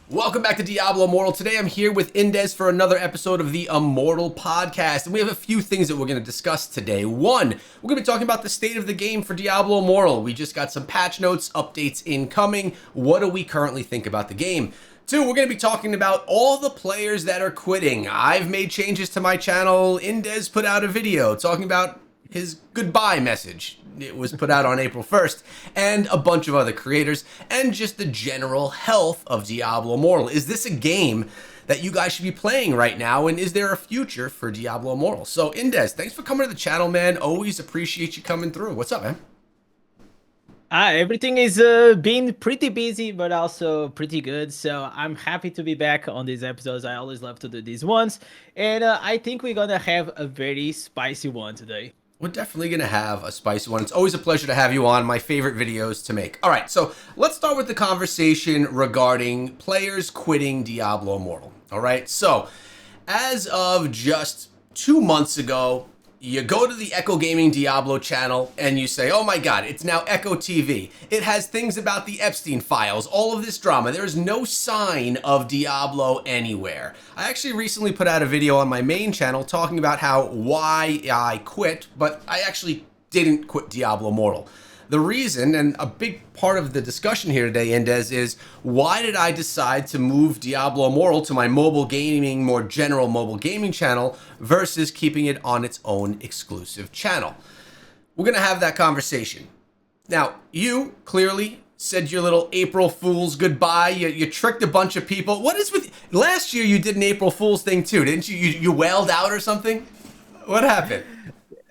Welcome back to Diablo Immortal. Today I'm here with Indes for another episode of the Immortal Podcast. And we have a few things that we're going to discuss today. One, we're going to be talking about the state of the game for Diablo Immortal. We just got some patch notes, updates incoming. What do we currently think about the game? Two, we're going to be talking about all the players that are quitting. I've made changes to my channel. Indes put out a video talking about his goodbye message. It was put out on April 1st, and a bunch of other creators, and just the general health of Diablo Immortal. Is this a game that you guys should be playing right now, and is there a future for Diablo Immortal? So, Indes, thanks for coming to the channel, man. Always appreciate you coming through. What's up, man? Everything is been pretty busy, but also pretty good. So I'm happy to be back on these episodes. I always love to do these ones, and I think we're gonna have a very spicy one today. We're definitely going to have a spicy one. It's always a pleasure to have you on. My favorite videos to make. All right, so let's start with the conversation regarding players quitting Diablo Immortal. All right, so as of just 2 months ago, you go to the Echo Gaming Diablo channel and you say, oh my God, it's now Echo TV. It has things about the Epstein files, all of this drama. There is no sign of Diablo anywhere. I actually recently put out a video on my main channel talking about why I quit, but I actually didn't quit Diablo Immortal. The reason, and a big part of the discussion here today, Indes, is why did I decide to move Diablo Immortal to my mobile gaming, more general mobile gaming channel versus keeping it on its own exclusive channel? We're going to have that conversation. Now, you clearly said your little April Fool's goodbye. You tricked a bunch of people. What is with... Last year you did an April Fool's thing too, didn't you? You wailed out or something? What happened?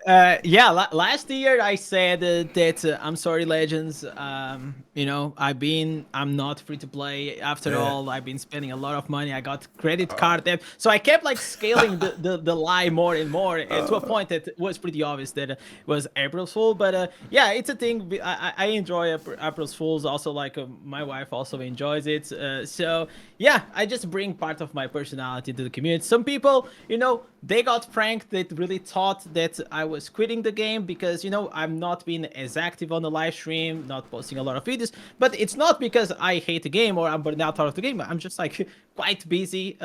Last year I said that I'm sorry, legends. I'm not free to play. After all, I've been spending a lot of money. I got credit card debt, so I kept like scaling the lie more and more, and to a point that it was pretty obvious that it was April's Fool. But yeah, it's a thing. I enjoy April's Fools. Also, like my wife also enjoys it. So yeah, I just bring part of my personality to the community. Some people, they got pranked. They really thought that I was quitting the game because, I'm not being as active on the live stream, not posting a lot of videos. But it's not because I hate the game or I'm burnt out of the game. I'm just like quite busy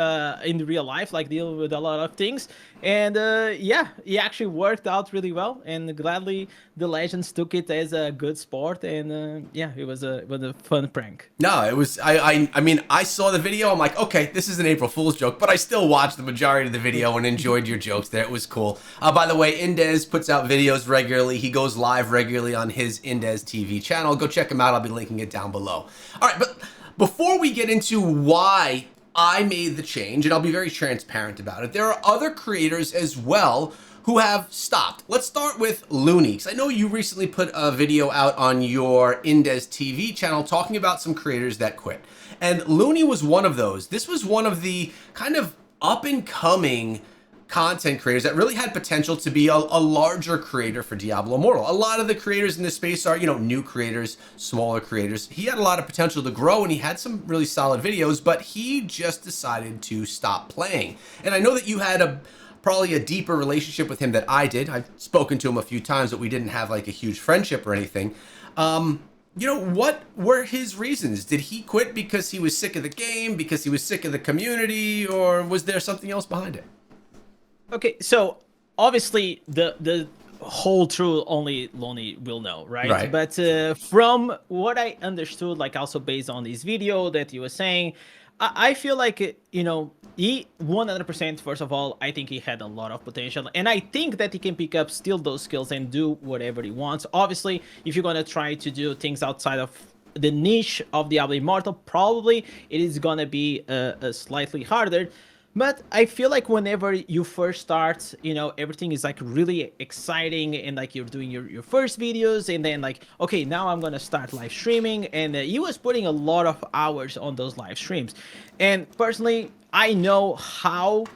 in real life, like dealing with a lot of things. And yeah, it actually worked out really well. And gladly the Legends took it as a good sport. And yeah, it was a fun prank. No, it was, I mean, I saw the video. I'm like, okay, this is an April Fool's joke, but I still watched the majority of the video and enjoyed your jokes there. It was cool. By the way, Indes puts out videos regularly. He goes live regularly on his Indes TV channel. Go check him out. I'll be linking it down below. All right, but before we get into why I made the change, and I'll be very transparent about it, there are other creators as well who have stopped. Let's start with Looney, because I know you recently put a video out on your Indes TV channel talking about some creators that quit. And Looney was one of those. This was one of the kind of up-and-coming content creators that really had potential to be a larger creator for Diablo Immortal. A lot of the creators in this space are, new creators, smaller creators. He had a lot of potential to grow and he had some really solid videos, but he just decided to stop playing. And I know that you had probably a deeper relationship with him than I did. I've spoken to him a few times, but we didn't have like a huge friendship or anything. What were his reasons? Did he quit because he was sick of the game, because he was sick of the community, or was there something else behind it? Okay, so obviously the whole truth only Lonely will know, right? Right. But from what I understood, like also based on this video that you were saying, I feel like, he 100%, first of all, I think he had a lot of potential. And I think that he can pick up still those skills and do whatever he wants. Obviously, if you're going to try to do things outside of the niche of Diablo Immortal, probably it is going to be slightly harder. But I feel like whenever you first start, everything is like really exciting and like you're doing your first videos and then like, okay, now I'm going to start live streaming. And he was putting a lot of hours on those live streams. And personally, I know how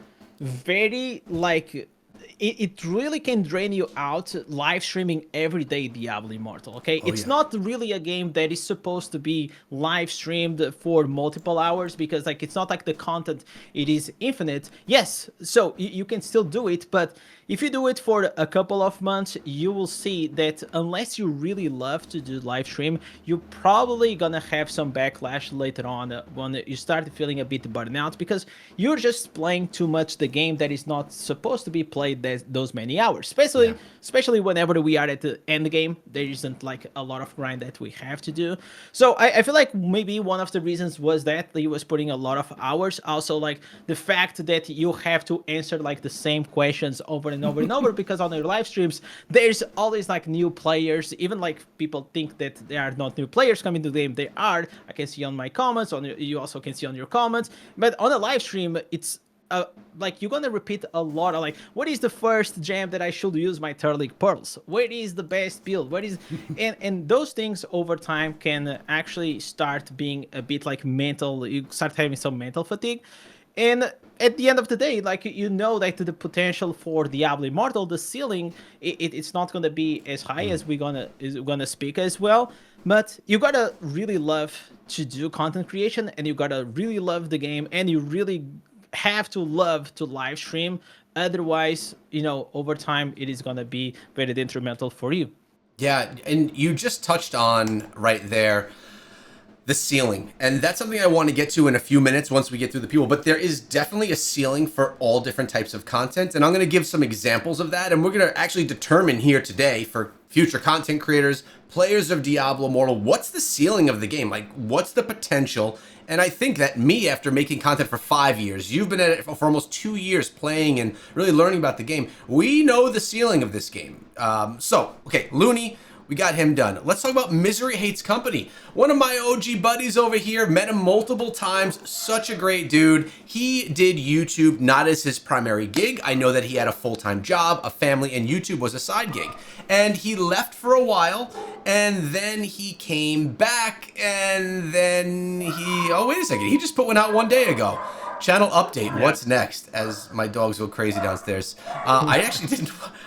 very like it really can drain you out live streaming every day Diablo Immortal, okay? It's not really a game that is supposed to be live streamed for multiple hours because it's not like the content, it is infinite. Yes, so you can still do it, but if you do it for a couple of months, you will see that unless you really love to do live stream, you're probably gonna have some backlash later on when you start feeling a bit burned out, because you're just playing too much the game that is not supposed to be played those many hours. Yeah. Especially whenever we are at the end game, there isn't like a lot of grind that we have to do. So I feel like maybe one of the reasons was that he was putting a lot of hours. Also, like the fact that you have to answer like the same questions over and over and over, because on your live streams there's always like new players. Even like people think that there are not new players coming to the game, they are. I can see on my comments, you also can see on your comments. But on a live stream, it's like you're gonna repeat a lot of like, what is the first gem that I should use my third league pearls? Where is the best build? What is and those things over time can actually start being a bit like mental. You start having some mental fatigue. And at the end of the day, like, you know that the potential for Diablo Immortal, the ceiling, it's not gonna be as high as we're gonna speak as well. But you gotta really love to do content creation, and you gotta really love the game, and you really have to love to live stream. Otherwise, over time, it is gonna be very detrimental for you. Yeah, and you just touched on right there the ceiling. And that's something I want to get to in a few minutes once we get through the people. But there is definitely a ceiling for all different types of content. And I'm going to give some examples of that. And we're going to actually determine here today for future content creators, players of Diablo Immortal, what's the ceiling of the game? Like, what's the potential? And I think that me, after making content for 5 years, you've been at it for almost 2 years playing and really learning about the game. We know the ceiling of this game. Okay, Looney, we got him done. Let's talk about Misery Hates Company. One of my OG buddies over here, met him multiple times. Such a great dude. He did YouTube not as his primary gig. I know that he had a full-time job, a family, and YouTube was a side gig. And he left for a while, and then he came back, and then oh, wait a second. He just put one out 1 day ago. Channel update. What's next? As my dogs go crazy downstairs. I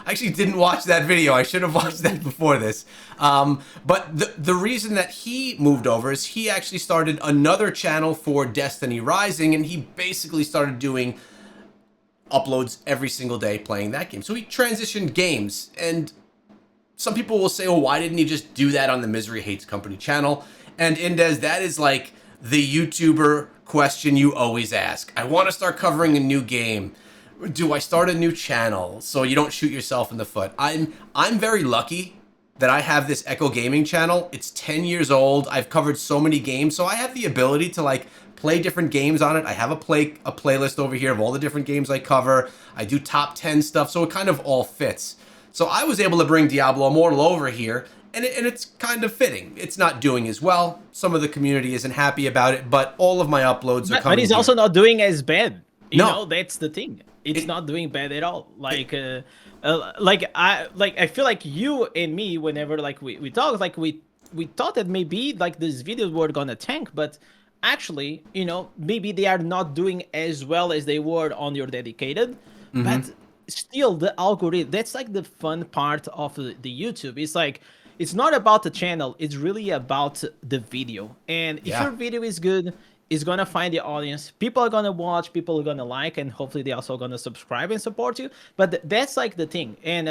actually didn't watch that video. I should have watched that before this. But the reason that he moved over is he actually started another channel for Destiny Rising, and he basically started doing uploads every single day playing that game. So he transitioned games, and some people will say, "Oh, why didn't he just do that on the Misery Hates Company channel?" And Indez, that is like the YouTuber question you always ask. I want to start covering a new game. Do I start a new channel? So you don't shoot yourself in the foot. I'm very lucky that I have this Echo Gaming channel. It's 10 years old. I've covered so many games, so I have the ability to like play different games on it. I have a playlist over here of all the different games I cover. I do top 10 stuff, so it kind of all fits. So I was able to bring Diablo Immortal over here, and it's kind of fitting. It's not doing as well. Some of the community isn't happy about it, but all all of my uploads are coming. But he's also not doing as bad. No. That's the thing. It's not doing bad at all. I feel like you and me, whenever like we talk, like we thought that maybe like these videos were gonna tank, but actually, maybe they are not doing as well as they were on your dedicated. But still, the algorithm, that's like the fun part of the YouTube. It's like, it's not about the channel, it's really about the video. And if your video is good, it's gonna find the audience. People are gonna watch, people are gonna like, and hopefully they also gonna subscribe and support you. But that's like the thing. And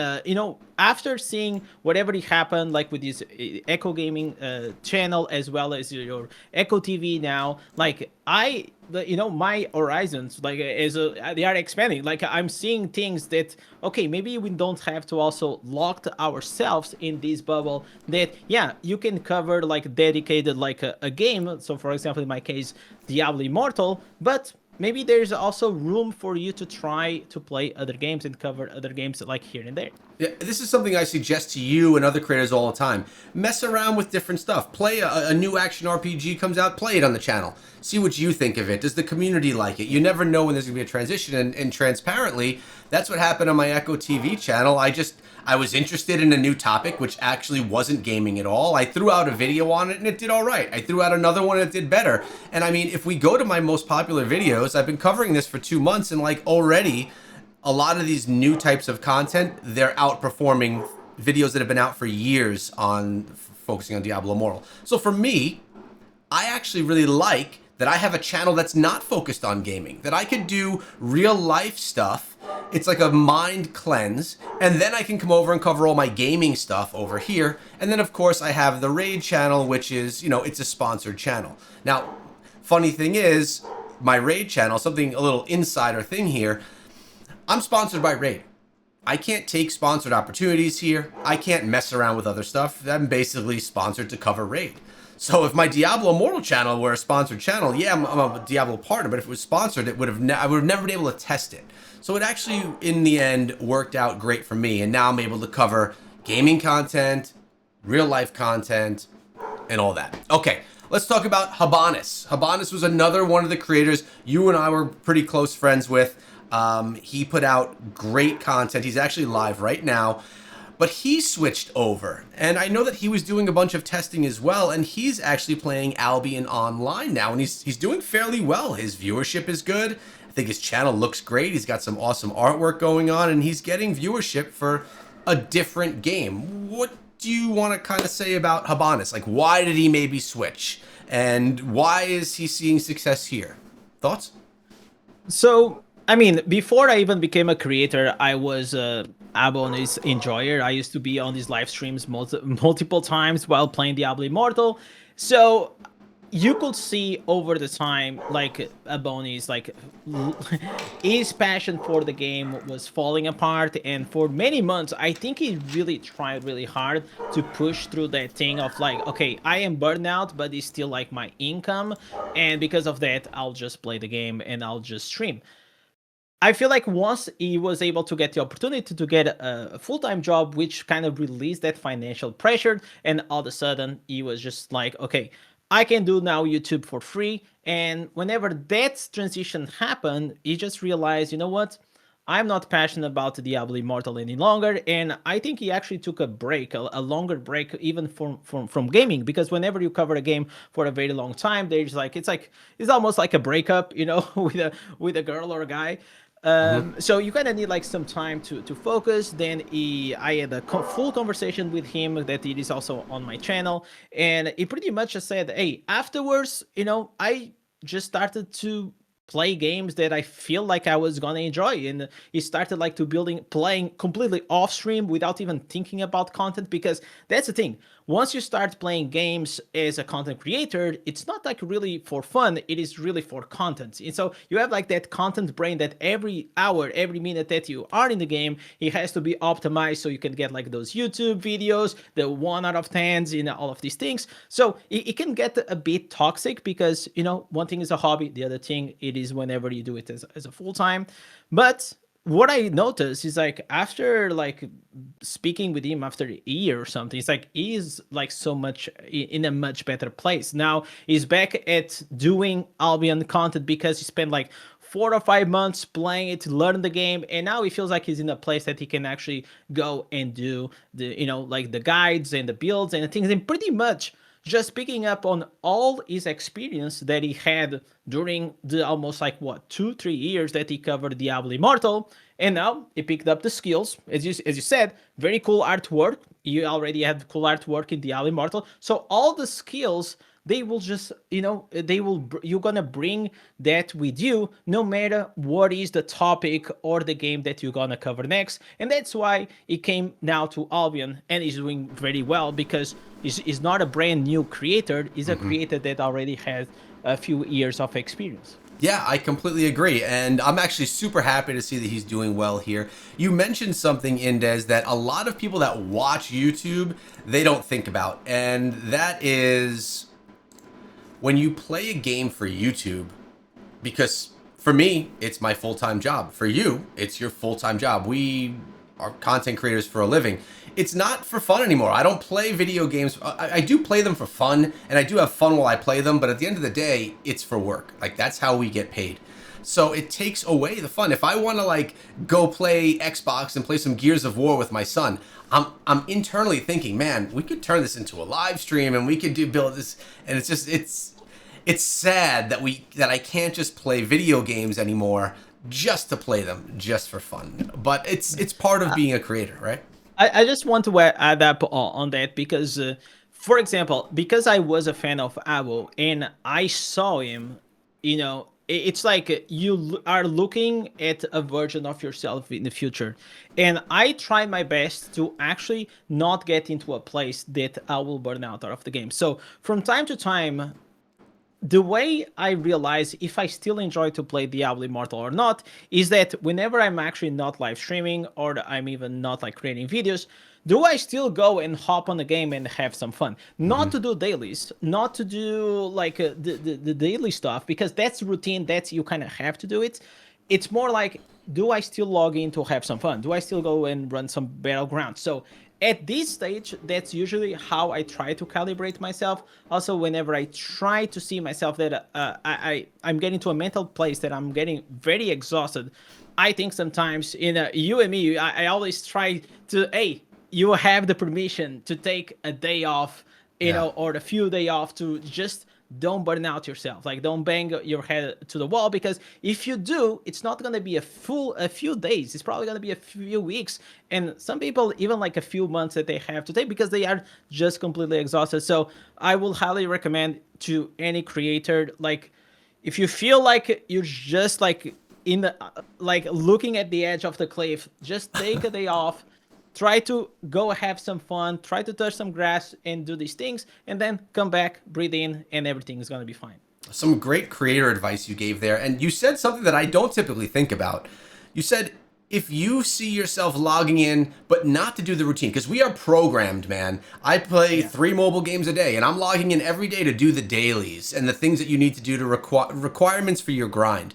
after seeing whatever happened, like with this Echo Gaming channel, as well as your Echo TV now, like my horizons, like they are expanding. Like, I'm seeing things that, okay, maybe we don't have to also lock ourselves in this bubble, that you can cover like dedicated like a game. So for example, in my case, Diablo Immortal, but maybe there's also room for you to try to play other games and cover other games like here and there. Yeah, this is something I suggest to you and other creators all the time. Mess around with different stuff. Play a new action RPG comes out, play it on the channel. See what you think of it. Does the community like it? You never know when there's going to be a transition, and transparently, that's what happened on my Echo TV channel. I was interested in a new topic, which actually wasn't gaming at all. I threw out a video on it, and it did all right. I threw out another one, and it did better. And I mean, if we go to my most popular videos, I've been covering this for 2 months, and like already, a lot of these new types of content, they're outperforming videos that have been out for years on focusing on Diablo Immortal. So for me, I actually really like that I have a channel that's not focused on gaming, that I could do real life stuff. It's like a mind cleanse, and then I can come over and cover all my gaming stuff over here. And then of course I have the Raid channel, which is, you know, it's a sponsored channel. Now, funny thing is, my Raid channel, something, a little insider thing here, I'm sponsored by Raid. I can't take sponsored opportunities here. I can't mess around with other stuff. I'm basically sponsored to cover Raid. So if my Diablo Immortal channel were a sponsored channel, yeah, I'm a Diablo partner, but if it was sponsored, it would have I would have never been able to test it. So it actually, in the end, worked out great for me, and now I'm able to cover gaming content, real life content, and all that. Okay, let's talk about Habanis. Habanis was another one of the creators you and I were pretty close friends with. He put out great content. He's actually live right now. But he switched over, and I know that he was doing a bunch of testing as well, and he's actually playing Albion Online now, and he's doing fairly well. His viewership is good. I think his channel looks great. He's got some awesome artwork going on, and he's getting viewership for a different game. What do you want to kind of say about Habanis? Like, why did he maybe switch? And why is he seeing success here? Thoughts? So, I mean, before I even became a creator, I was a Abonis enjoyer. I used to be on these live streams multiple times while playing Diablo Immortal. So you could see over the time, like, Abonis, like, his passion for the game was falling apart. And for many months, I think he really tried really hard to push through that thing of like, okay, I am Burnout, but it's still like my income. And because of that, I'll just play the game and I'll just stream. I feel like once he was able to get the opportunity to get a full-time job, which kind of released that financial pressure, and all of a sudden he was just like, okay, I can do now YouTube for free. And whenever that transition happened, he just realized, you know what? I'm not passionate about Diablo Immortal any longer, and I think he actually took a break, a longer break, even from gaming, because whenever you cover a game for a very long time, there's like it's almost like a breakup, you know, with a girl or a guy. So you kind of need like some time to focus. Then I had a full conversation with him that it is also on my channel, and he pretty much just said, "Hey, afterwards, you know, I just started to play games that I feel like I was gonna enjoy." And he started like playing completely off stream without even thinking about content, because that's the thing. Once you start playing games as a content creator, it's not like really for fun, it is really for content. And so you have like that content brain that every hour, every minute that you are in the game, it has to be optimized so you can get like those YouTube videos, the 1 out of 10s, you know, all of these things. So it can get a bit toxic, because, you know, one thing is a hobby, the other thing it is whenever you do it as a full-time. But what I noticed is like after like speaking with him after a year or something, it's like he is like so much in a much better place. Now he's back at doing Albion content because he spent like 4 or 5 months playing it, learn the game, and now he feels like he's in a place that he can actually go and do the, you know, like the guides and the builds and the things, and pretty much just picking up on all his experience that he had during the almost like what 2-3 years that he covered Diablo Immortal, and now he picked up the skills. As you said, very cool artwork. You already have cool artwork in Diablo Immortal, so all the skills, they will just, you know, you're gonna bring that with you no matter what is the topic or the game that you're gonna cover next. And that's why it came now to Albion, and he's doing very well, because he's not a brand new creator, he's a creator that already has a few years of experience. Yeah, I completely agree, and I'm actually super happy to see that he's doing well here. You mentioned something, Indez, that a lot of people that watch YouTube, they don't think about, and that is when you play a game for YouTube, because for me, it's my full-time job. For you, it's your full-time job. We are content creators for a living. It's not for fun anymore. I don't play video games. I do play them for fun, and I do have fun while I play them, but at the end of the day, it's for work. Like, that's how we get paid. So it takes away the fun. If I want to like go play Xbox and play some Gears of War with my son, I'm internally thinking, man, we could turn this into a live stream and we could build this. And it's just it's sad that I can't just play video games anymore just to play them just for fun. But it's part of being a creator, right? I just want to add up on that, because, for example, because I was a fan of Abo and I saw him it's like are looking at a version of yourself in the future. And I try my best to actually not get into a place that I will burn out of the game. So from time to time, the way I realize if I still enjoy to play Diablo Immortal or not is that whenever I'm actually not live streaming or I'm even not like creating videos, do I still go and hop on the game and have some fun? Not to do dailies, not to do like the daily stuff, because that's routine. That's you kind of have to do it. It's more like, do I still log in to have some fun? Do I still go and run some battlegrounds? So at this stage, that's usually how I try to calibrate myself. Also, whenever I try to see myself that I'm getting to a mental place that I'm getting very exhausted, I think sometimes in you and me, I always try to, hey, you have the permission to take a day off, Yeah. or a few day off to just don't burn out yourself. Like, don't bang your head to the wall, because if you do, it's not going to be a few days. It's probably going to be a few weeks, and some people even like a few months that they have to take because they are just completely exhausted. So I will highly recommend to any creator, like, if you feel like you're just like in the like looking at the edge of the cliff, just take a day off, try to go have some fun, try to touch some grass and do these things, and then come back, breathe in, and everything is going to be fine. Some great creator advice you gave there. And you said something that I don't typically think about. You said, if you see yourself logging in, but not to do the routine, because we are programmed, man. I play 3 mobile games a day, and I'm logging in every day to do the dailies and the things that you need to do to requirements for your grind.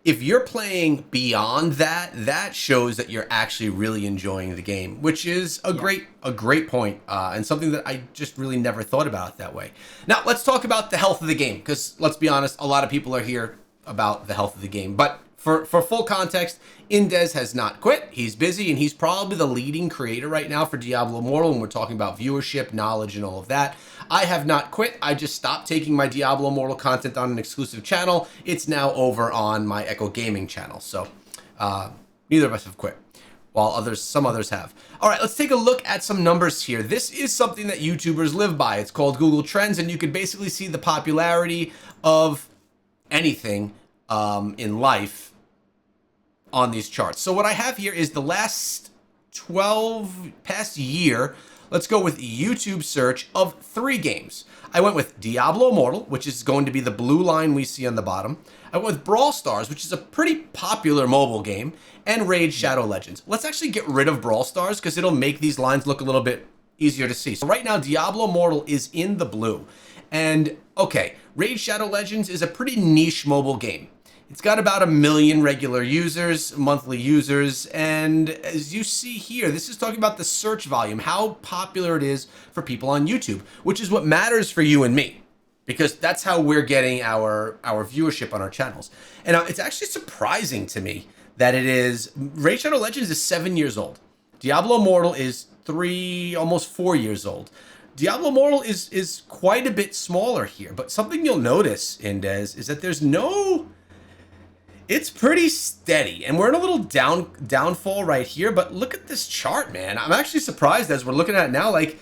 If you're playing beyond that, that shows that you're actually really enjoying the game, which is a great point, and something that I just really never thought about that way. Now, let's talk about the health of the game, because let's be honest, a lot of people are here about the health of the game. But for full context, Indez has not quit. He's busy, and he's probably the leading creator right now for Diablo Immortal, and we're talking about viewership, knowledge, and all of that. I have not quit. I just stopped taking my Diablo Immortal content on an exclusive channel. It's now over on my Echo Gaming channel. So neither of us have quit, while some others have. All right, let's take a look at some numbers here. This is something that YouTubers live by. It's called Google Trends, and you can basically see the popularity of anything in life on these charts. So what I have here is the last past year. Let's go with YouTube search of 3 games. I went with Diablo Immortal, which is going to be the blue line we see on the bottom. I went with Brawl Stars, which is a pretty popular mobile game, and Raid Shadow Legends. Let's actually get rid of Brawl Stars because it'll make these lines look a little bit easier to see. So right now, Diablo Immortal is in the blue. And okay, Raid Shadow Legends is a pretty niche mobile game. It's got about 1 million regular users, monthly users, and as you see here, this is talking about the search volume, how popular it is for people on YouTube, which is what matters for you and me, because that's how we're getting our viewership on our channels. And it's actually surprising to me that Raid Shadow Legends is 7 years old. Diablo Immortal is 3, almost 4 years old. Diablo Immortal is quite a bit smaller here, but something you'll notice, Indez, is that it's pretty steady, and we're in a little downfall right here, but look at this chart, man. I'm actually surprised as we're looking at it now. Like,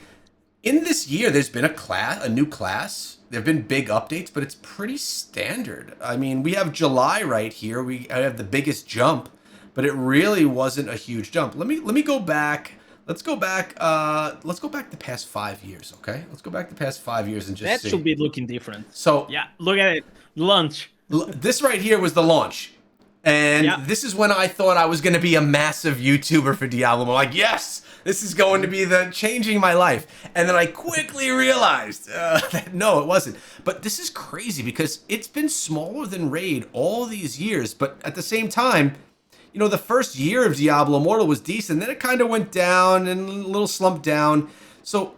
in this year, there's been a new class. There have been big updates, but it's pretty standard. I mean, we have July right here. I have the biggest jump, but it really wasn't a huge jump. Let me go back. Let's go back the past 5 years, okay? Let's go back the past 5 years and just see. That should be looking different. So yeah, look at it. Launch. This right here was the launch. And this is when I thought I was going to be a massive YouTuber for Diablo. I'm like, yes, this is going to be changing my life. And then I quickly realized that no, it wasn't. But this is crazy because it's been smaller than Raid all these years. But at the same time, the first year of Diablo Immortal was decent. Then it kind of went down and a little slumped down. So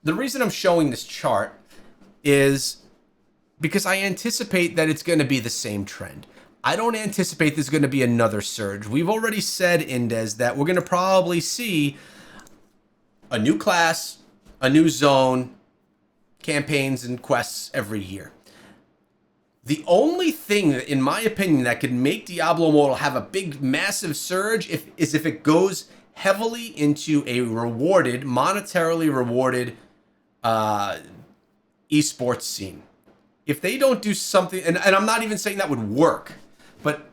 the reason I'm showing this chart is because I anticipate that it's going to be the same trend. I don't anticipate there's going to be another surge. We've already said, Indez, that we're going to probably see a new class, a new zone, campaigns, and quests every year. The only thing, in my opinion, that could make Diablo Immortal have a big, massive surge is if it goes heavily into a monetarily rewarded esports scene. if they don't do something, and I'm not even saying that would work, but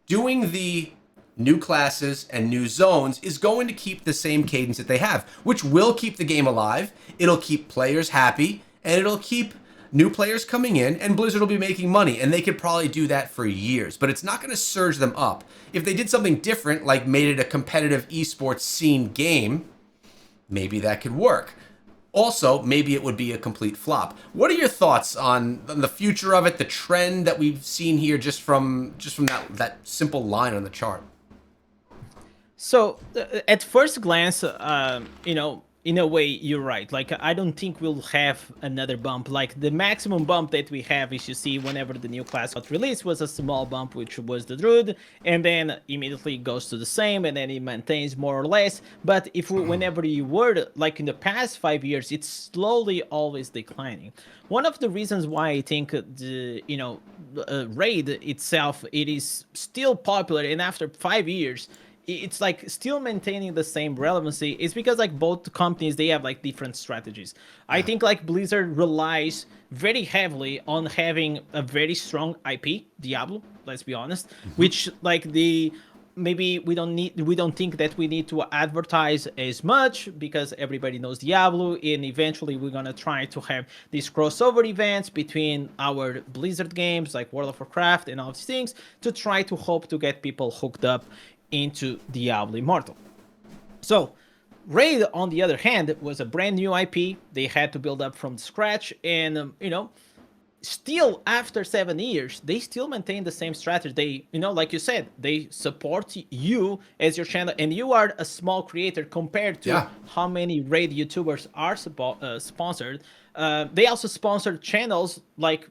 doing the new classes and new zones is going to keep the same cadence that they have, which will keep the game alive. It'll keep players happy, and it'll keep new players coming in, and Blizzard will be making money, and they could probably do that for years, but it's not going to surge them up. If they did something different, like made it a competitive esports scene game, maybe that could work. Also, maybe it would be a complete flop. What are your thoughts on the future of it, the trend that we've seen here just from that simple line on the chart? So at first glance, in a way, you're right. Like, I don't think we'll have another bump. Like, the maximum bump that we have, is you see, whenever the new class got released, was a small bump, which was the Druid, and then immediately goes to the same, and then it maintains more or less. But whenever you were, like in the past 5 years, it's slowly always declining. One of the reasons why I think Raid itself, it is still popular, and after 5 years, it's like still maintaining the same relevancy, is because like both companies, they have like different strategies. I think like Blizzard relies very heavily on having a very strong IP, Diablo, let's be honest, which like maybe we don't think that we need to advertise as much, because everybody knows Diablo, and eventually we're gonna try to have these crossover events between our Blizzard games like World of Warcraft and all these things, to try to hope to get people hooked up into Diablo Immortal. So Raid, on the other hand, was a brand new IP. They had to build up from scratch, and still after 7 years, they still maintain the same strategy. They, like you said, they support you as your channel, and you are a small creator compared to how many Raid YouTubers are sponsored. They also sponsor channels like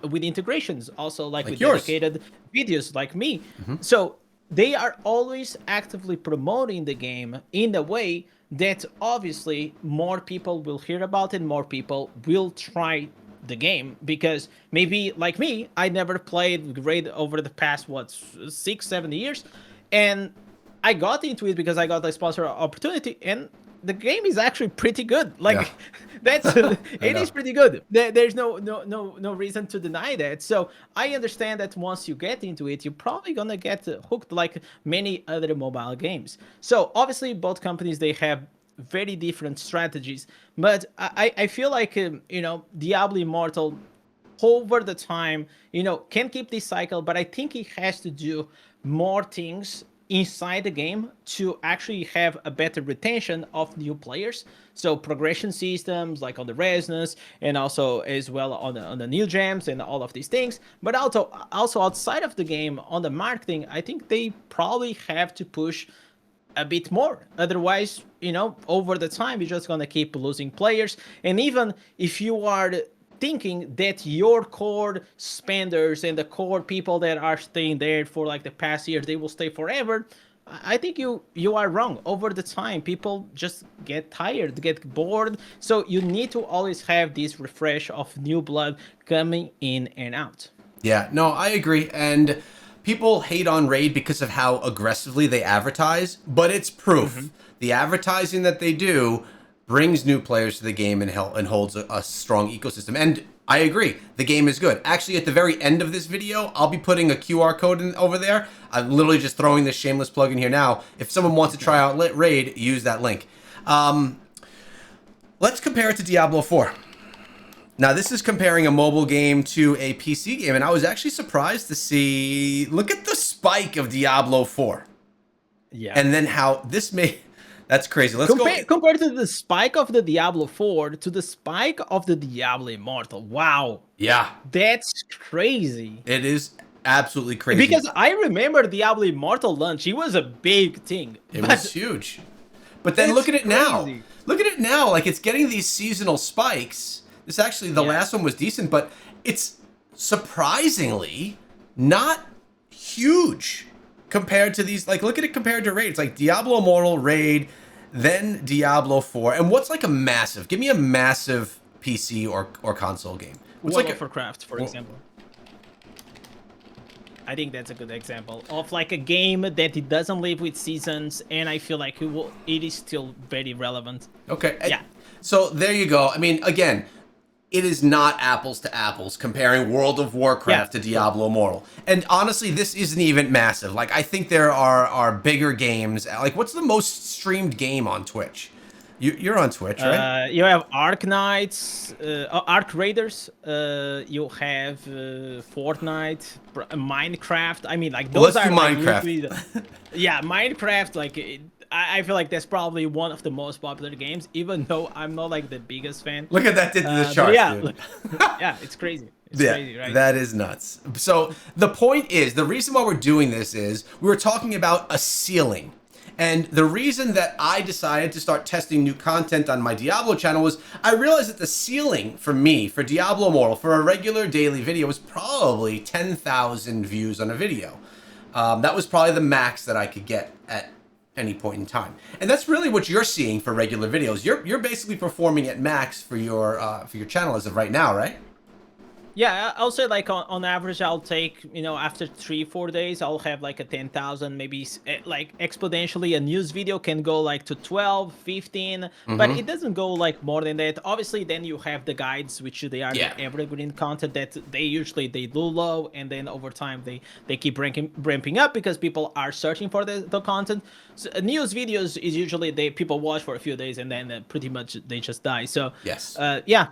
with integrations, also like with yours. dedicated videos like me. So they are always actively promoting the game in a way that obviously more people will hear about it, more people will try the game, because maybe like me, I never played Raid over the past 6-7 years, and I got into it because I got a sponsor opportunity, and the game is actually pretty good. Like it is pretty good. There's no reason to deny that. So I understand that once you get into it, you're probably gonna get hooked like many other mobile games. So obviously both companies, they have very different strategies, but I feel like Diablo Immortal over the time can keep this cycle, but I think it has to do more things inside the game to actually have a better retention of new players. So progression systems like on the resonance, and also as well on the new gems and all of these things. But also outside of the game, on the marketing, I think they probably have to push a bit more. Otherwise, over the time, you're just gonna keep losing players. And even if you are thinking that your core spenders and the core people that are staying there for like the past year, they will stay forever, I think you are wrong. Over the time, people just get tired, get bored. So you need to always have this refresh of new blood coming in and out. Yeah, no, I agree. And people hate on Raid because of how aggressively they advertise, but it's proof. The advertising that they do brings new players to the game and holds a strong ecosystem. And I agree, the game is good. Actually, at the very end of this video, I'll be putting a QR code over there. I'm literally just throwing this shameless plug in here now. If someone wants to try out Raid, use that link. Let's compare it to Diablo 4. Now, this is comparing a mobile game to a PC game, and I was actually surprised to see, look at the spike of Diablo 4. Yeah. And then how this may... That's crazy. Let's go. Compared to the spike of the Diablo 4 to the spike of the Diablo Immortal. Wow. Yeah. That's crazy. It is absolutely crazy. Because I remember Diablo Immortal launch. It was a big thing. It was huge. But then look at it now. Look at it now. Like, it's getting these seasonal spikes. This actually, the last one was decent, but it's surprisingly not huge compared to these. Like, look at it compared to Raid. It's like Diablo Immortal, Raid, then Diablo 4. And what's like a massive? Give me a massive PC or console game. What's World like of Warcraft, for example. I think that's a good example of like a game that it doesn't live with seasons, and I feel like it is still very relevant. Okay. Yeah. So there you go. I mean, again, it is not apples to apples comparing World of Warcraft to Diablo Immortal. And honestly, this isn't even massive. Like, I think there are bigger games. Like, what's the most streamed game on Twitch? You're on Twitch, right? You have Arc Knights, Arc Raiders. You have Fortnite, Minecraft. I mean, like Well, those let's are do like Minecraft. literally yeah, Minecraft. Like I feel like that's probably one of the most popular games, even though I'm not like the biggest fan. Look at that did to the But charts, yeah, dude. yeah, it's crazy. It's Yeah, crazy, right? that is nuts. So the point is, the reason why we're doing this is we were talking about a ceiling. And the reason that I decided to start testing new content on my Diablo channel was I realized that the ceiling for me, for Diablo Immortal, for a regular daily video was probably 10,000 views on a video. That was probably the max that I could get at any point in time. And that's really what you're seeing for regular videos. You're basically performing at max for your channel as of right now, right? Yeah, I'll say like on average, I'll take, after 3-4 days, I'll have like a 10,000, maybe like exponentially. A news video can go like to 12, 15, but it doesn't go like more than that. Obviously, then you have the guides, which they are the evergreen content that they do low, and then over time they keep ramping up because people are searching for the content. So, news videos is usually people watch for a few days and then pretty much they just die. So Yes. yeah.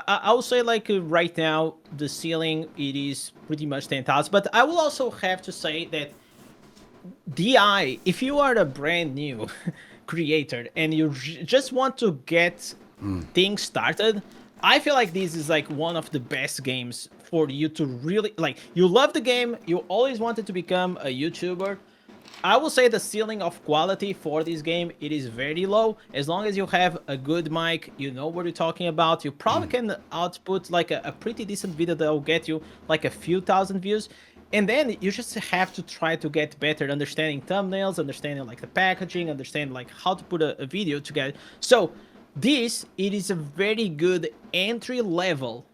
I will say like right now the ceiling it is pretty much 10,000, but I will also have to say that if you are a brand new creator and you just want to get things started, I feel like this is like one of the best games for you to really like. You love the game, you always wanted to become a YouTuber. I will say the ceiling of quality for this game, it is very low. As long as you have a good mic, you know what you're talking about, you probably can output like a pretty decent video that will get you like a few thousand views. And then you just have to try to get better understanding thumbnails, understanding like the packaging, understanding like how to put a video together. So it is a very good entry level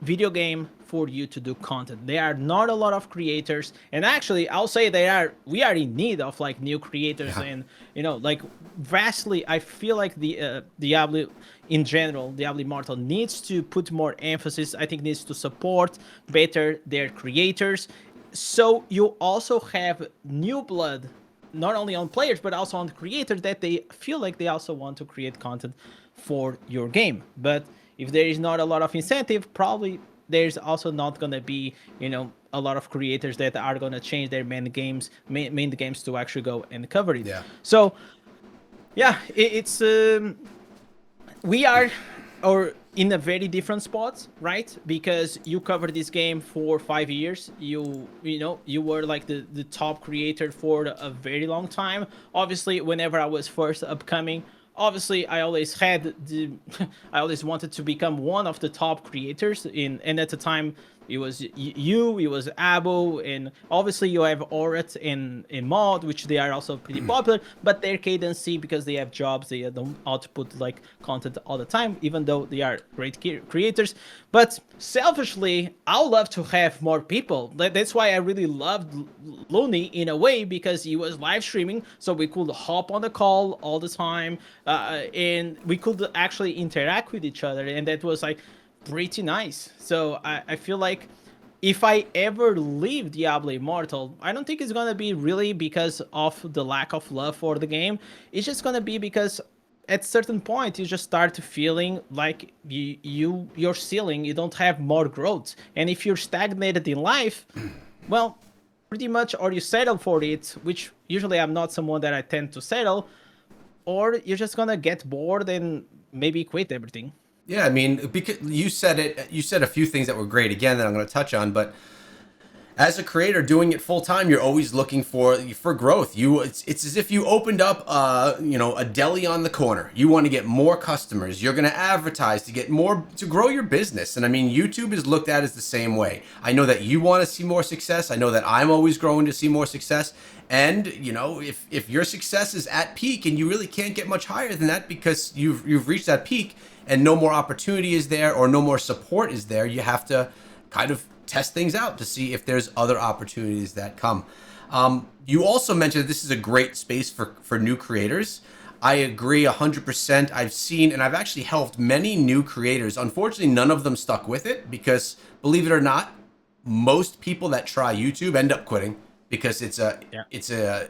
video game for you to do content. There are not a lot of creators, and actually I'll say we are in need of like new creators. And like vastly I feel like the Diablo in general, Diablo Immortal needs to put more emphasis. I think needs to support better their creators, so you also have new blood not only on players but also on the creators that they feel like they also want to create content for your game. But if there is not a lot of incentive, probably there's also not going to be, a lot of creators that are going to change their main games to actually go and cover it. Yeah. So, yeah, it's we are in a very different spot, right? Because you covered this game for 5 years. You were like the top creator for a very long time. Obviously, whenever I was first upcoming, obviously I always I always wanted to become one of the top creators and at the time it was it was Abo, and obviously you have Orat and Mod, which they are also pretty popular, but their cadency, because they have jobs, they don't output like content all the time, even though they are great creators. But selfishly, I would love to have more people. That's why I really loved Looney in a way, because he was live streaming, so we could hop on the call all the time, and we could actually interact with each other, and that was like pretty nice. So I feel like if I ever leave Diablo Immortal, I don't think it's gonna be really because of the lack of love for the game. It's just gonna be because at certain point you just start feeling like your ceiling, you don't have more growth. And if you're stagnated in life, well, pretty much, or you settle for it, which usually I'm not someone that I tend to settle, or you're just gonna get bored and maybe quit everything. Yeah, I mean, because you said a few things that were great again that I'm going to touch on, but as a creator doing it full time, you're always looking for growth. It's as if you opened up a deli on the corner. You want to get more customers. You're going to advertise to get more, to grow your business. And I mean, YouTube is looked at as the same way. I know that you want to see more success. I know that I'm always growing to see more success. And if your success is at peak and you really can't get much higher than that because you've reached that peak and no more opportunity is there or no more support is there, you have to kind of test things out to see if there's other opportunities that come. You also mentioned this is a great space for new creators. I agree 100%. I've seen and I've actually helped many new creators. Unfortunately, none of them stuck with it because, believe it or not, most people that try YouTube end up quitting because Yeah. it's a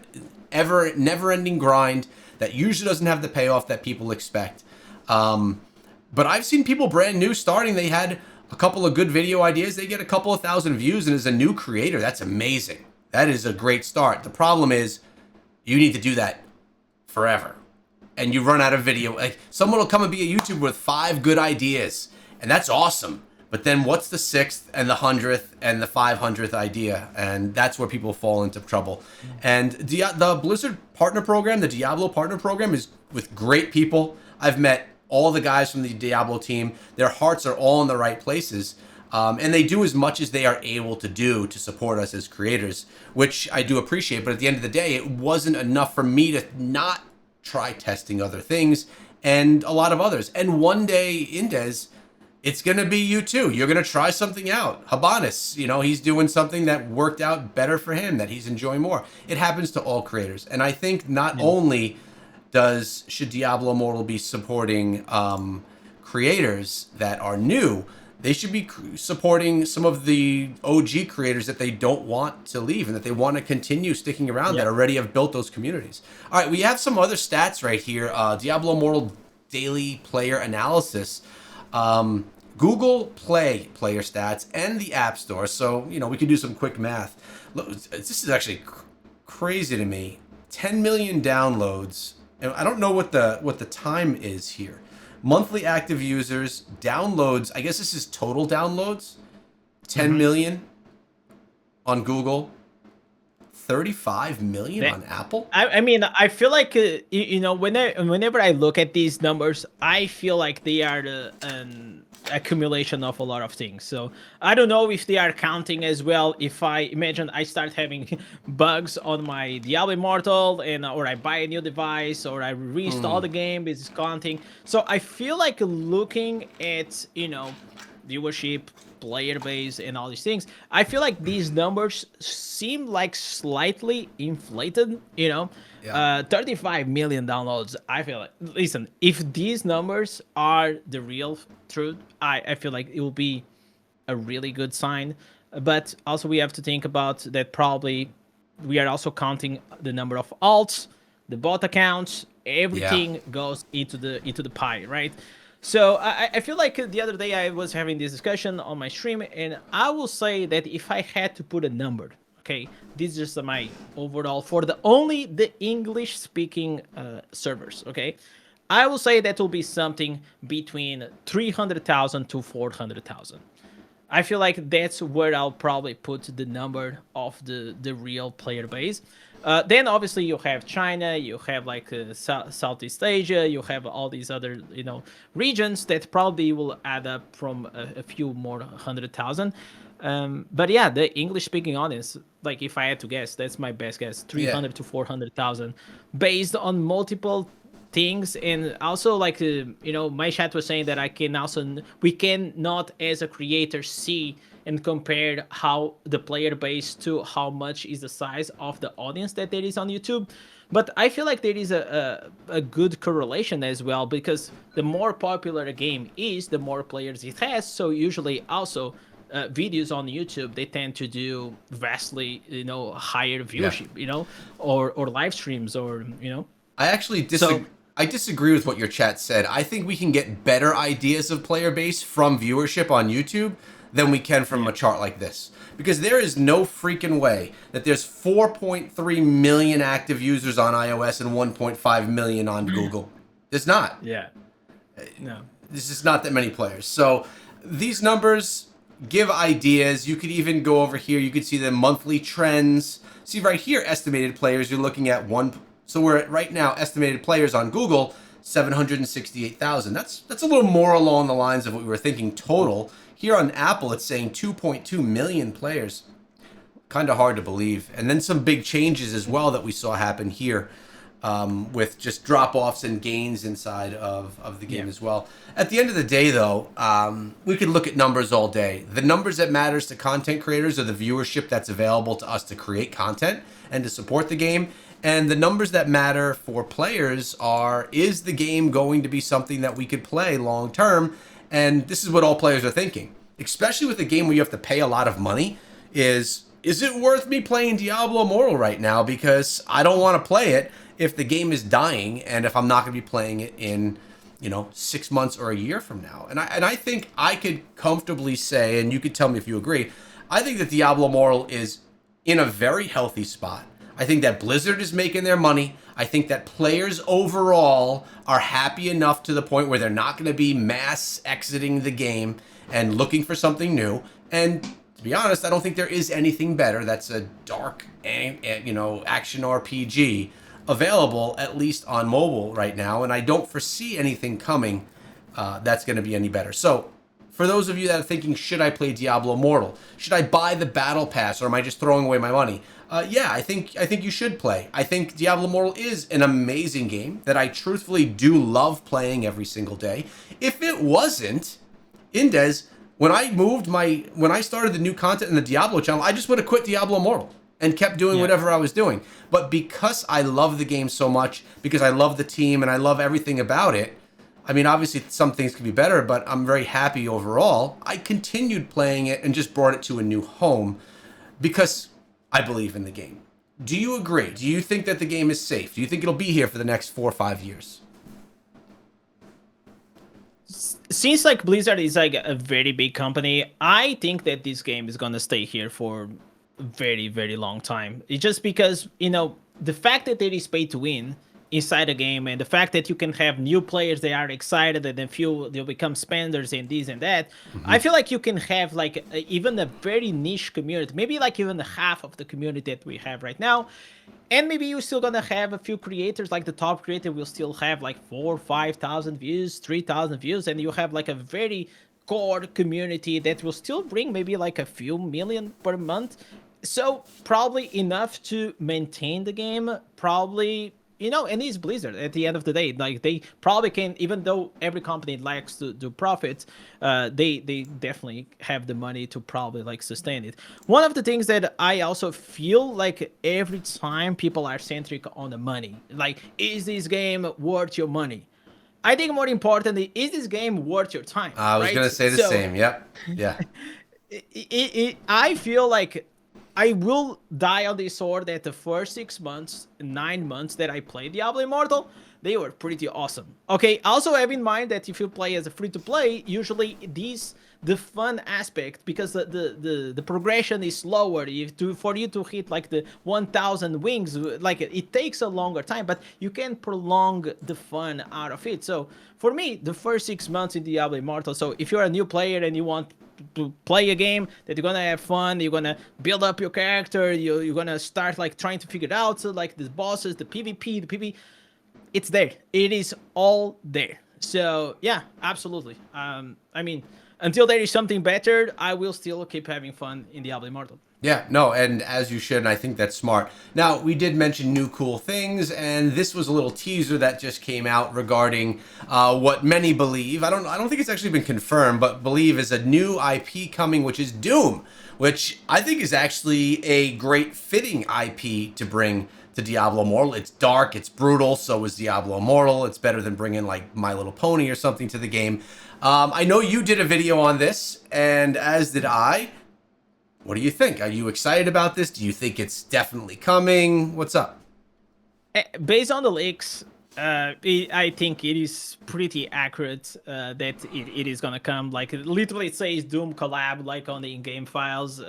ever never-ending grind that usually doesn't have the payoff that people expect. But I've seen people brand new starting. They had a couple of good video ideas. They get a couple of thousand views, and as a new creator, that's amazing. That is a great start. The problem is you need to do that forever. And you run out of video. Like someone will come and be a YouTuber with 5 good ideas, and that's awesome. But then what's the 6th and the 100th and the 500th idea? And that's where people fall into trouble. And the Blizzard partner program, the Diablo partner program, is with great people. I've met all the guys from the Diablo team. Their hearts are all in the right places. And they do as much as they are able to do to support us as creators, which I do appreciate. But at the end of the day, it wasn't enough for me to not try testing other things and a lot of others. And one day, Indez, it's going to be you too. You're going to try something out. Habanis, he's doing something that worked out better for him, that he's enjoying more. It happens to all creators. And I think not only should Diablo Immortal be supporting creators that are new, they should be supporting some of the OG creators that they don't want to leave and that they want to continue sticking around, that already have built those communities. All right, we have some other stats right here. Diablo Immortal daily player analysis. Google Play player stats and the App Store. So, we could do some quick math. Look, this is actually crazy to me. 10 million downloads. And I don't know what the time is here. Monthly active users, downloads, I guess this is total downloads. 10 million on Google. 35 million on Apple. I mean, I feel like whenever I look at these numbers, I feel like they are an accumulation of a lot of things. So I don't know if they are counting as well. If I imagine I start having bugs on my Diablo Immortal, or I buy a new device, or I reinstall the game, is counting. So I feel like looking at viewership, player base, and all these things, I feel like these numbers seem like slightly inflated. 35 million downloads. I feel like, listen, if these numbers are the real truth, I feel like it will be a really good sign. But also we have to think about that probably we are also counting the number of alts, the bot accounts, everything goes into the pie, right? So I feel like the other day I was having this discussion on my stream, and I will say that if I had to put a number, okay, this is just my overall for only the English speaking servers, okay, I will say that will be something between 300,000 to 400,000. I feel like that's where I'll probably put the number of the real player base. Then obviously you have China, you have like Southeast Asia, you have all these other regions that probably will add up from a few more 100,000. But yeah, the English speaking audience, like if I had to guess, that's my best guess, 300 to 400,000, based on multiple things. And also like my chat was saying that we can not as a creator see and compare how the player base to how much is the size of the audience that there is on YouTube. But I feel like there is a good correlation as well, because the more popular a game is, the more players it has. So usually also videos on YouTube, they tend to do vastly higher viewership, or live streams, or I actually disagree. I disagree with what your chat said. I think we can get better ideas of player base from viewership on YouTube than we can from a chart like this. Because there is no freaking way that there's 4.3 million active users on iOS and 1.5 million on Google. There's not. Yeah. No. There's just not that many players. So these numbers give ideas. You could even go over here. You could see the monthly trends. See right here, estimated players. You're looking at So we're at right now estimated players on Google, 768,000. That's a little more along the lines of what we were thinking total. Here on Apple, it's saying 2.2 million players. Kind of hard to believe. And then some big changes as well that we saw happen here, with just drop-offs and gains inside of the game as well. At the end of the day, though, we could look at numbers all day. The numbers that matters to content creators are the viewership that's available to us to create content and to support the game. And the numbers that matter for players are, is the game going to be something that we could play long term? And this is what all players are thinking, especially with a game where you have to pay a lot of money, is it worth me playing Diablo Immortal right now? Because I don't want to play it if the game is dying and if I'm not going to be playing it in, 6 months or a year from now. And I think I could comfortably say, and you could tell me if you agree, I think that Diablo Immortal is in a very healthy spot. I think that Blizzard is making their money. I think that players overall are happy enough to the point where they're not going to be mass exiting the game and looking for something new. And to be honest, I don't think there is anything better that's a dark, action RPG available, at least on mobile right now. And I don't foresee anything coming that's going to be any better. So for those of you that are thinking, should I play Diablo Immortal? Should I buy the battle pass, or am I just throwing away my money? Yeah, I think you should play. I think Diablo Immortal is an amazing game that I truthfully do love playing every single day. If it wasn't, Indez, when I started the new content in the Diablo channel, I just would have quit Diablo Immortal and kept doing whatever I was doing. But because I love the game so much, because I love the team and I love everything about it, I mean, obviously some things could be better, but I'm very happy overall. I continued playing it and just brought it to a new home because I believe in the game. Do you agree? Do you think that the game is safe? Do you think it'll be here for the next 4 or 5 years? Since like Blizzard is like a very big company, I think that this game is gonna stay here for a very, very long time. It's just because, the fact that it is pay to win inside the game, and the fact that you can have new players that are excited and then they'll become spenders and this and that. I feel like you can have like even a very niche community, maybe like even half of the community that we have right now. And maybe you're still gonna have a few creators, like the top creator will still have like 4,000 or 5,000 views, 3,000 views, and you have like a very core community that will still bring maybe like a few million per month. So probably enough to maintain the game, probably. And it's Blizzard at the end of the day. Like they probably can, even though every company likes to do profits, they definitely have the money to probably like sustain it. One of the things that I also feel like every time people are centric on the money, like, is this game worth your money? I think more importantly, is this game worth your time? I was going to say the same. Yep. Yeah. I feel like I will die on this sword that the first 6 months, 9 months that I played Diablo Immortal, they were pretty awesome. Okay, also have in mind that if you play as a free-to-play, usually the fun aspect, because the progression is slower. For you to hit like the 1,000 wings, like it takes a longer time, but you can prolong the fun out of it. So for me, the first 6 months in Diablo Immortal, so if you're a new player and you want to play a game that you're gonna have fun, you're gonna build up your character, you're gonna start like trying to figure it out, so like the bosses, the PvP, the PvP, it's there. It is all there. So yeah, absolutely. I mean, until there is something better, I will still keep having fun in Diablo Immortal. Yeah, no, and as you should, and I think that's smart. Now, we did mention new cool things, and this was a little teaser that just came out regarding what many believe. I don't think it's actually been confirmed, but believe is a new IP coming, which is Doom, which I think is actually a great fitting IP to bring to Diablo Immortal. It's dark, it's brutal, so is Diablo Immortal. It's better than bringing like My Little Pony or something to the game. I know you did a video on this, and as did I. What do you think? Are you excited about this? Do you think it's definitely coming? What's up? Based on the leaks, I think it is pretty accurate that it is gonna come. Like literally, it says Doom collab like on the in-game files.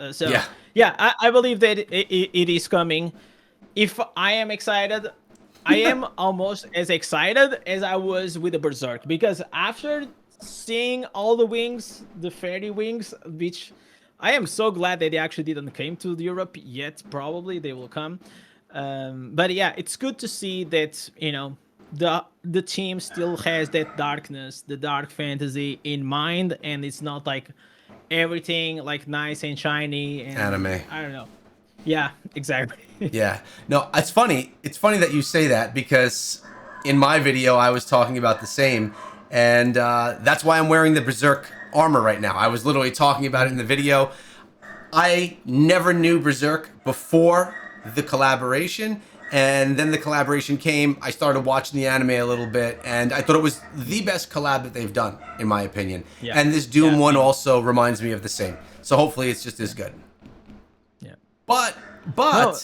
Yeah, I believe that it is coming. If I am excited, I am almost as excited as I was with the Berserk, because after seeing all the wings, the fairy wings, which I am so glad that they actually didn't came to Europe yet. Probably they will come. But yeah, it's good to see that, the team still has that darkness, the dark fantasy in mind, and it's not like everything like nice and shiny and anime. I don't know. Yeah, exactly. Yeah. No, it's funny. It's funny that you say that, because in my video I was talking about the same, and that's why I'm wearing the Berserk armor right now. I was literally talking about it in the video. I never knew Berserk before the collaboration, And then the collaboration came. I started watching the anime a little bit, and I thought it was the best collab that they've done, in my opinion. Yeah. And this Doom Yeah, one same. also reminds me of the same. So hopefully it's just as good. Yeah. But No.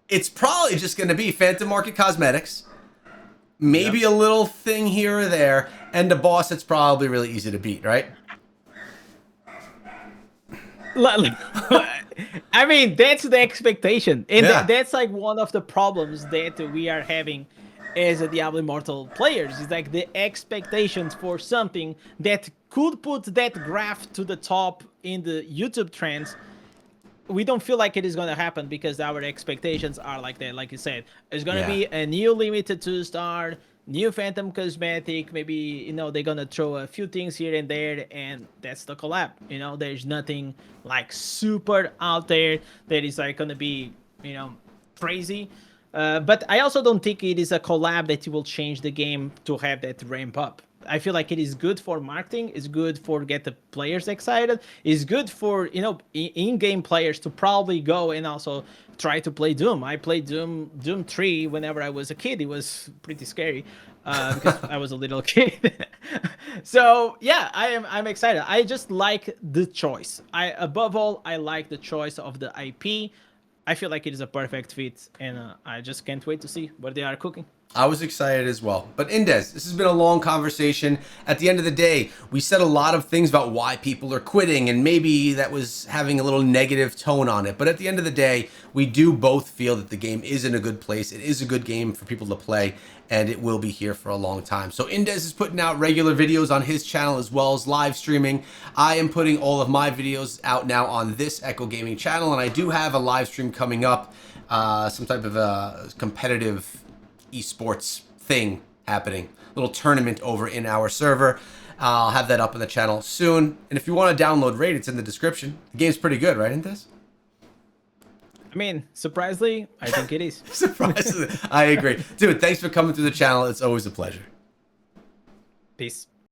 it's probably just going to be Phantom Market Cosmetics, maybe Yep. a little thing here or there, and a boss that's probably really easy to beat, right? I mean, that's the expectation, and Yeah. that's like one of the problems that we are having as a Diablo Immortal players. Is like the expectations for something that could put that graph to the top in the YouTube trends. We don't feel like it is going to happen because our expectations are like that. Like you said, it's going to Yeah. be a new limited 2-star, new Phantom cosmetic. Maybe, they're going to throw a few things here and there, and that's the collab. There's nothing like super out there that is like going to be, crazy. But I also don't think it is a collab that will change the game to have that ramp up. I feel like it is good for marketing. It's good for get the players excited. It's good for in-game players to probably go and also try to play Doom. I played Doom 3 whenever I was a kid. It was pretty scary because I was a little kid. So yeah, I'm excited. I just like the choice. Above all, I like the choice of the IP. I feel like it is a perfect fit, and I just can't wait to see what they are cooking. I was excited as well. But Indez, this has been a long conversation. At the end of the day, we said a lot of things about why people are quitting, and maybe that was having a little negative tone on it. But at the end of the day, we do both feel that the game is in a good place. It is a good game for people to play, and it will be here for a long time. So Indez is putting out regular videos on his channel as well as live streaming. I am putting all of my videos out now on this Echo Gaming channel, and I do have a live stream coming up, some type of a competitive esports thing happening, little tournament over in our server. I'll have that up on the channel soon, and if you want to download Raid, it's in the description. The game's pretty good, right? Isn't this? I mean, surprisingly, I think it is. Surprisingly, I agree, dude. Thanks for coming through the channel. It's always a pleasure. Peace.